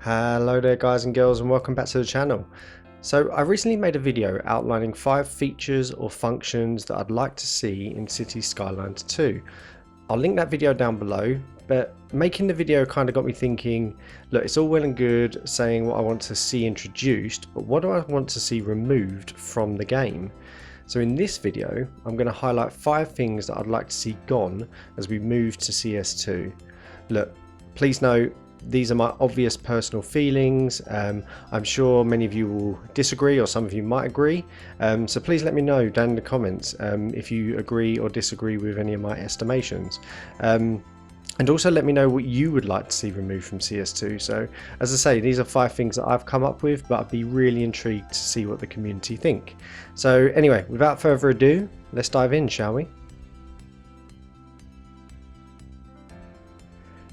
Hello there guys and girls, and welcome back to the channel. So I recently made a video outlining 5 features or functions that I'd like to see in Cities Skylines 2. I'll link that video down below, but making the video kind of got me thinking, look, it's all well and good saying what I want to see introduced, but what do I want to see removed from the game? So in this video, I'm going to highlight 5 things that I'd like to see gone as we move to CS2. Look, please note, these are my obvious personal feelings. I'm sure many of you will disagree, or some of you might agree. So please let me know down in the comments if you agree or disagree with any of my estimations. And also let me know what you would like to see removed from CS2. So as I say, these are 5 things that I've come up with, but I'd be really intrigued to see what the community think. So anyway, without further ado, let's dive in, shall we?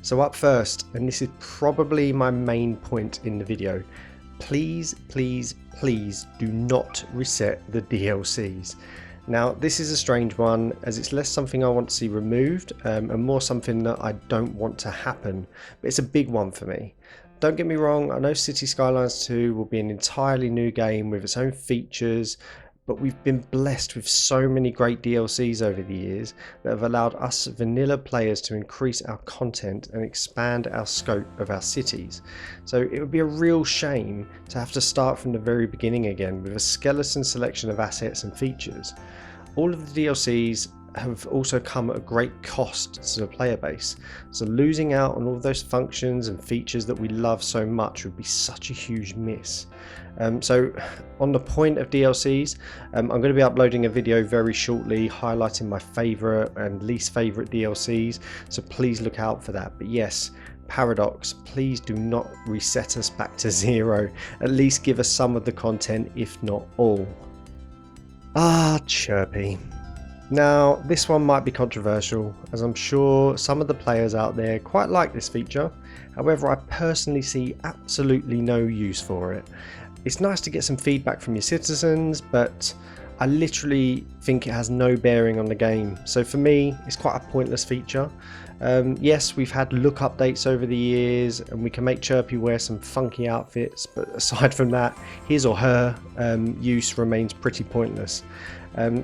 So up first, and this is probably my main point in the video, please do not reset the DLCs. Now this is a strange one, as it's less something I want to see removed and more something that I don't want to happen, but it's a big one for me. Don't get me wrong, I know Cities Skylines 2 will be an entirely new game with its own features, but we've been blessed with so many great DLCs over the years that have allowed us vanilla players to increase our content and expand our scope of our cities. So it would be a real shame to have to start from the very beginning again with a skeleton selection of assets and features. All of the DLCs have also come at a great cost to the player base, so losing out on all those functions and features that we love so much would be such a huge miss. So on the point of DLCs, I'm going to be uploading a video very shortly highlighting my favourite and least favourite DLCs, so please look out for that. But yes, Paradox, please do not reset us back to 0, at least give us some of the content if not all. Chirpy. Now this one might be controversial, as I'm sure some of the players out there quite like this feature. However, I personally see absolutely no use for it. It's nice to get some feedback from your citizens, but I literally think it has no bearing on the game. So for me, it's quite a pointless feature. Yes, we've had look updates over the years and we can make Chirpy wear some funky outfits, but aside from that, his or her use remains pretty pointless.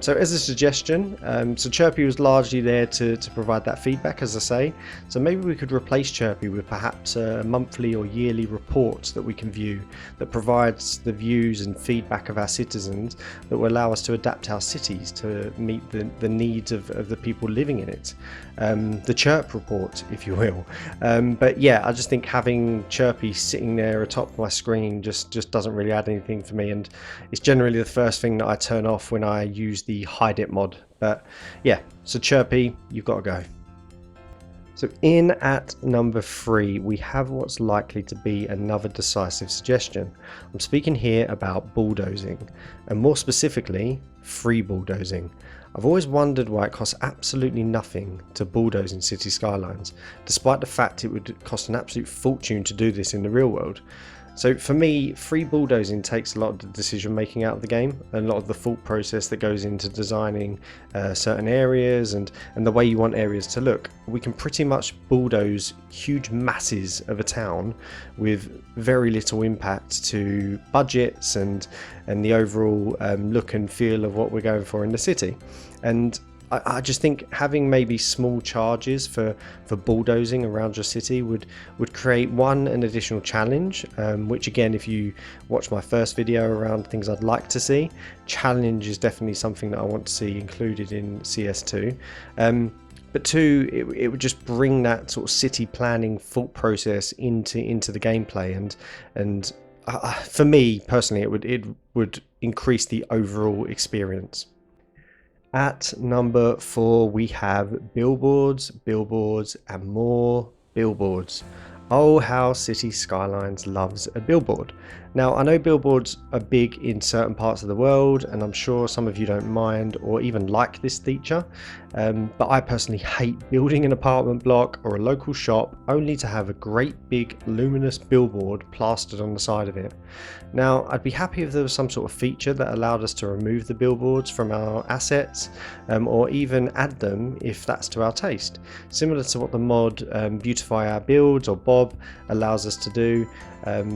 So as a suggestion, so Chirpy was largely there to provide that feedback, as I say, so maybe we could replace Chirpy with perhaps a monthly or yearly report that we can view that provides the views and feedback of our citizens that will allow us to adapt our cities to meet the needs of the people living in it. The Chirp report, if you will. But yeah, I just think having Chirpy sitting there atop my screen just doesn't really add anything for me, and it's generally the first thing that I turn off when I use the hide it mod. But yeah, so Chirpy, you've got to go. So in at number 3, we have what's likely to be another decisive suggestion. I'm speaking here about bulldozing, and more specifically, free bulldozing. I've always wondered why it costs absolutely nothing to bulldoze in Cities Skylines, despite the fact it would cost an absolute fortune to do this in the real world. So for me, free bulldozing takes a lot of the decision making out of the game, and a lot of the thought process that goes into designing certain areas and the way you want areas to look. We can pretty much bulldoze huge masses of a town with very little impact to budgets and the overall look and feel of what we're going for in the city. And I just think having maybe small charges for bulldozing around your city would create an additional challenge, which again, if you watch my first video around things I'd like to see, challenge is definitely something that I want to see included in CS2. But 2, it would just bring that sort of city planning thought process into the gameplay, and for me personally, it would increase the overall experience. At number 4, we have billboards, and more billboards. Oh, how Cities Skylines loves a billboard. Now, I know billboards are big in certain parts of the world, and I'm sure some of you don't mind or even like this feature, but I personally hate building an apartment block or a local shop only to have a great big luminous billboard plastered on the side of it. Now, I'd be happy if there was some sort of feature that allowed us to remove the billboards from our assets, or even add them if that's to our taste, similar to what the mod Beautify Our Builds or BOD Bob allows us to do,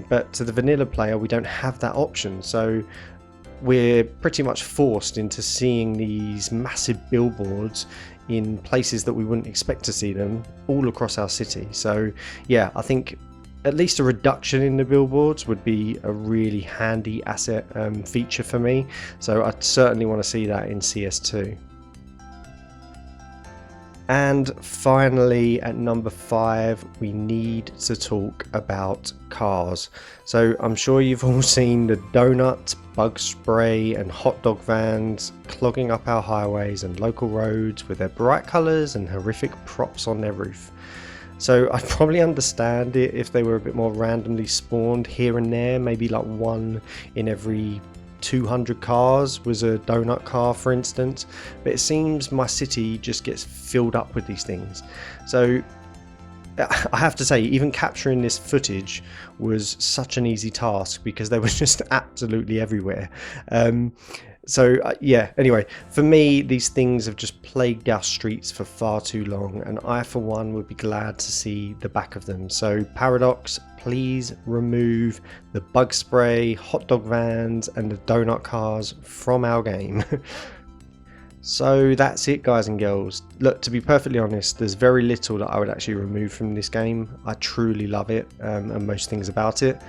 but to the vanilla player we don't have that option, so we're pretty much forced into seeing these massive billboards in places that we wouldn't expect to see them all across our city. So yeah, I think at least a reduction in the billboards would be a really handy asset feature for me, so I certainly want to see that in CS2. And finally, at number 5, we need to talk about cars. So I'm sure you've all seen the donut, bug spray and hot dog vans clogging up our highways and local roads with their bright colours and horrific props on their roof. So I'd probably understand it if they were a bit more randomly spawned here and there, maybe like one in every 200 cars was a donut car, for instance, but it seems my city just gets filled up with these things. So I have to say, even capturing this footage was such an easy task because they were just absolutely everywhere. Yeah, anyway, for me, these things have just plagued our streets for far too long, and I for one would be glad to see the back of them. So Paradox, please remove the bug spray, hot dog vans and the donut cars from our game. So that's it, guys and girls. Look, to be perfectly honest, there's very little that I would actually remove from this game. I truly love it, and most things about it.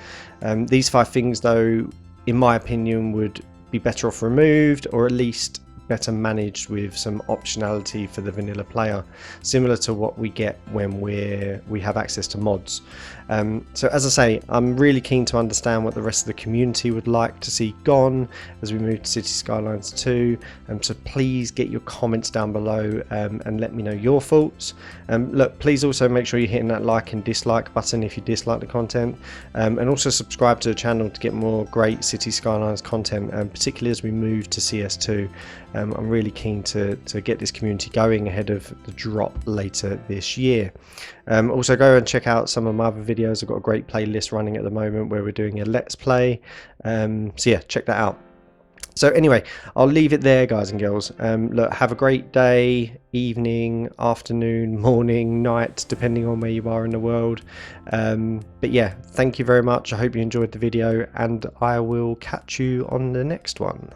These 5 things though, in my opinion, would be better off removed, or at least better managed with some optionality for the vanilla player, similar to what we get when we have access to mods. So as I say, I'm really keen to understand what the rest of the community would like to see gone as we move to Cities Skylines 2, so please get your comments down below and let me know your thoughts. Look, please also make sure you're hitting that like and dislike button if you dislike the content, and also subscribe to the channel to get more great Cities Skylines content, particularly as we move to CS2. I'm really keen to get this community going ahead of the drop later this year. Also go and check out some of my other videos. I've got a great playlist running at the moment where we're doing a let's play, so yeah, check that out. So anyway, I'll leave it there, guys and girls. Look, have a great day, evening, afternoon, morning, night, depending on where you are in the world. But yeah, thank you very much. I hope you enjoyed the video, and I will catch you on the next one.